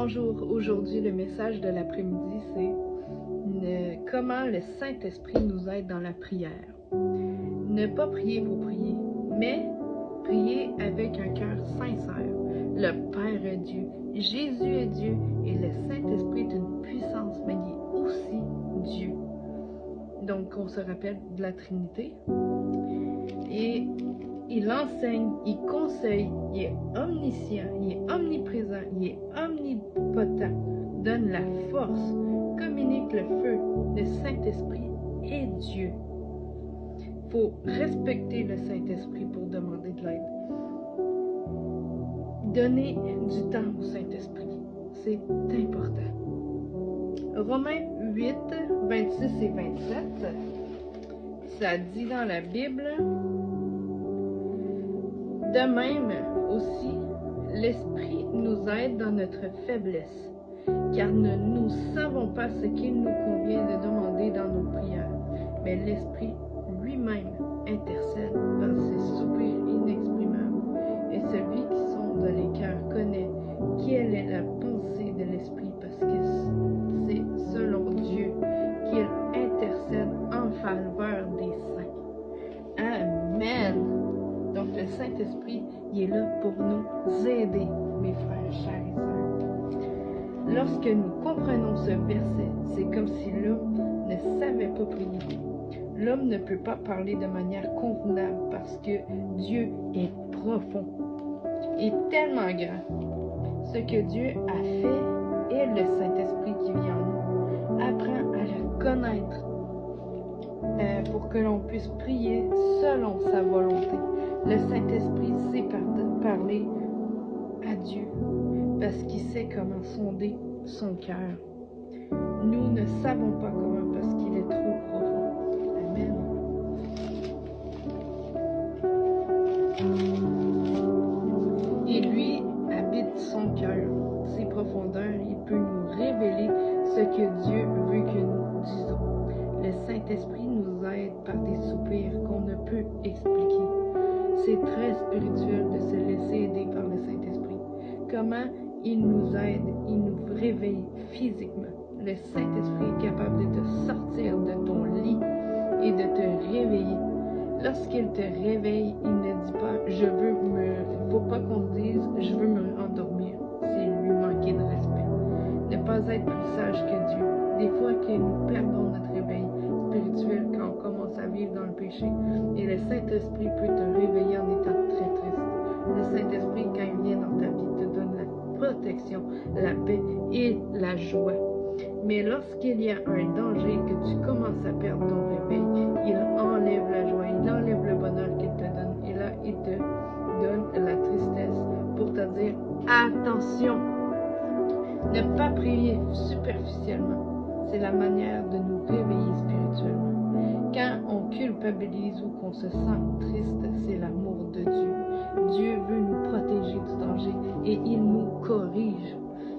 Bonjour, aujourd'hui le message de l'après-midi c'est comment le Saint-Esprit nous aide dans la prière. Ne pas prier pour prier, mais prier avec un cœur sincère. Le Père est Dieu, Jésus est Dieu et le Saint-Esprit est une puissance, mais il est aussi Dieu. Donc on se rappelle de la Trinité et il enseigne, il conseille, il est omniscient, il est omniprésent, il est omnipotent, donne la force, communique le feu. Le Saint-Esprit est Dieu. Il faut respecter le Saint-Esprit pour demander de l'aide. Donner du temps au Saint-Esprit, c'est important. Romains 8, 26 et 27, ça dit dans la Bible: de même aussi, l'Esprit nous aide dans notre faiblesse, car nous savons pas ce qu'il nous convient de demander dans nos prières, mais l'Esprit lui-même intercède par ses soupirs inexprimables, et celui qui sonde les cœurs connaît quelle est la pensée de l'Esprit, parce que c'est selon Dieu qu'il intercède en faveur des saints. Amen. Donc le Saint-Esprit, il est là pour nous aider, mes frères, chers et sœurs. Lorsque nous comprenons ce verset, c'est comme si l'homme ne savait pas prier. L'homme ne peut pas parler de manière convenable parce que Dieu est profond et tellement grand. Ce que Dieu a fait est le Saint-Esprit qui vient en nous. Apprends à le connaître pour que l'on puisse prier selon sa volonté. Le Saint-Esprit sait parler à Dieu parce qu'il sait comment sonder son cœur. Nous ne savons pas comment parce qu'il est trop profond. Amen. Et lui habite son cœur, ses profondeurs. Il peut nous révéler ce que Dieu veut que nous disons. Le Saint-Esprit nous aide par des soupirs qu'on ne peut expliquer. C'est très spirituel de se laisser aider par le Saint-Esprit. Comment il nous aide, il nous réveille physiquement. Le Saint-Esprit est capable de te sortir de ton lit et de te réveiller. Lorsqu'il te réveille, il ne dit pas « je veux me... » Il ne faut pas qu'on dise « je veux me endormir ». C'est lui manquer de respect. Ne pas être plus sage que Dieu. Des fois que nous perdons notre réveil spirituel quand on commence à vivre dans le péché. Et le Saint-Esprit peut te réveiller en étant très triste. Le Saint-Esprit, quand il vient dans ta vie, te donne la protection, la paix et la joie. Mais lorsqu'il y a un danger, que tu commences à perdre ton réveil, il enlève la joie, il enlève le bonheur qu'il te donne. Et là, il te donne la tristesse pour te dire « attention ». Ne pas prier superficiellement, c'est la manière de nous réveiller spirituellement. Quand on culpabilise ou qu'on se sent triste, c'est l'amour de Dieu. Dieu veut nous protéger du danger et il nous corrige.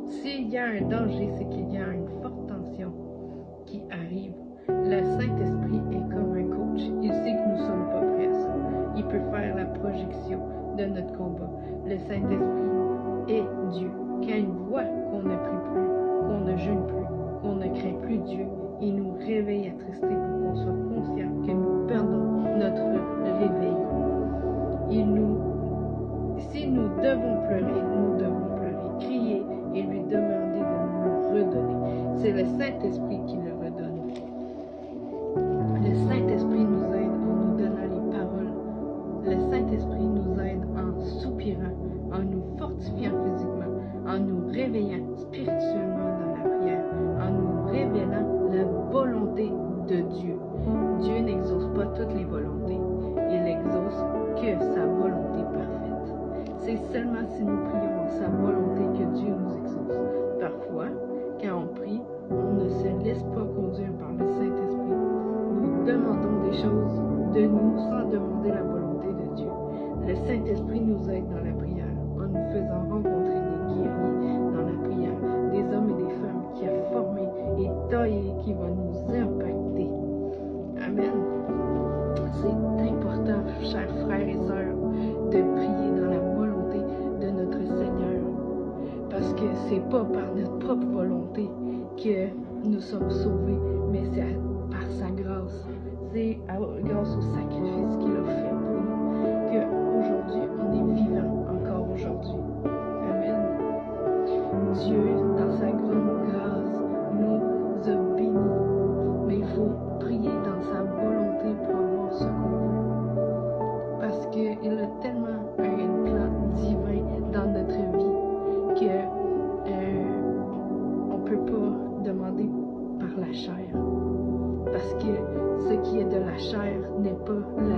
S'il y a un danger, c'est qu'il y a une forte tension qui arrive. Le Saint-Esprit est comme un coach. Il sait que nous ne sommes pas prêts à ça. Il peut faire la projection de notre combat. Le Saint-Esprit est Dieu. Quand il voit qu'on ne prie plus, qu'on ne jeûne plus, qu'on ne craint plus Dieu, il nous réveille attristés pour qu'on soit conscient que nous perdons notre réveil. Si nous devons pleurer, nous devons pleurer, crier et lui demander de nous redonner. C'est le Saint-Esprit qui le redonne. Le Saint-Esprit nous aide en nous donnant les paroles. Le Saint-Esprit nous aide en soupirant, en nous fortifiant physiquement, en nous réveillant spirituellement dans la prière, en nous révélant la volonté de Dieu. Dieu n'exauce pas toutes les volontés, il exauce que sa volonté parfaite. C'est seulement si nous prions en sa volonté que Dieu nous exauce. Parfois, quand on prie, on ne se laisse pas conduire par le Saint-Esprit. Nous demandons des choses de nous sans demander la volonté de Dieu. Le Saint-Esprit nous aide dans la prière en nous faisant rencontrer des guerriers dans la prière, des hommes et des femmes qui a formé et taillé qui vont nous impacter. Amen. C'est important, chers frères et sœurs, de prier dans la volonté de notre Seigneur. Parce c'est pas par notre propre volonté que nous sommes sauvés, mais c'est par sa grâce. C'est grâce au sacrifice qu'il a fait pour nous qu'aujourd'hui, on est vivant encore aujourd'hui. Amen. Dieu, dans sa grande grâce, nous a bénis. Mais il faut prier dans sa volonté pour avoir ce qu'on veut. Parce qu'il a tellement un plan divin dans notre vie que on ne peut pas demander par la chair. Parce que ce qui est de la chair n'est pas la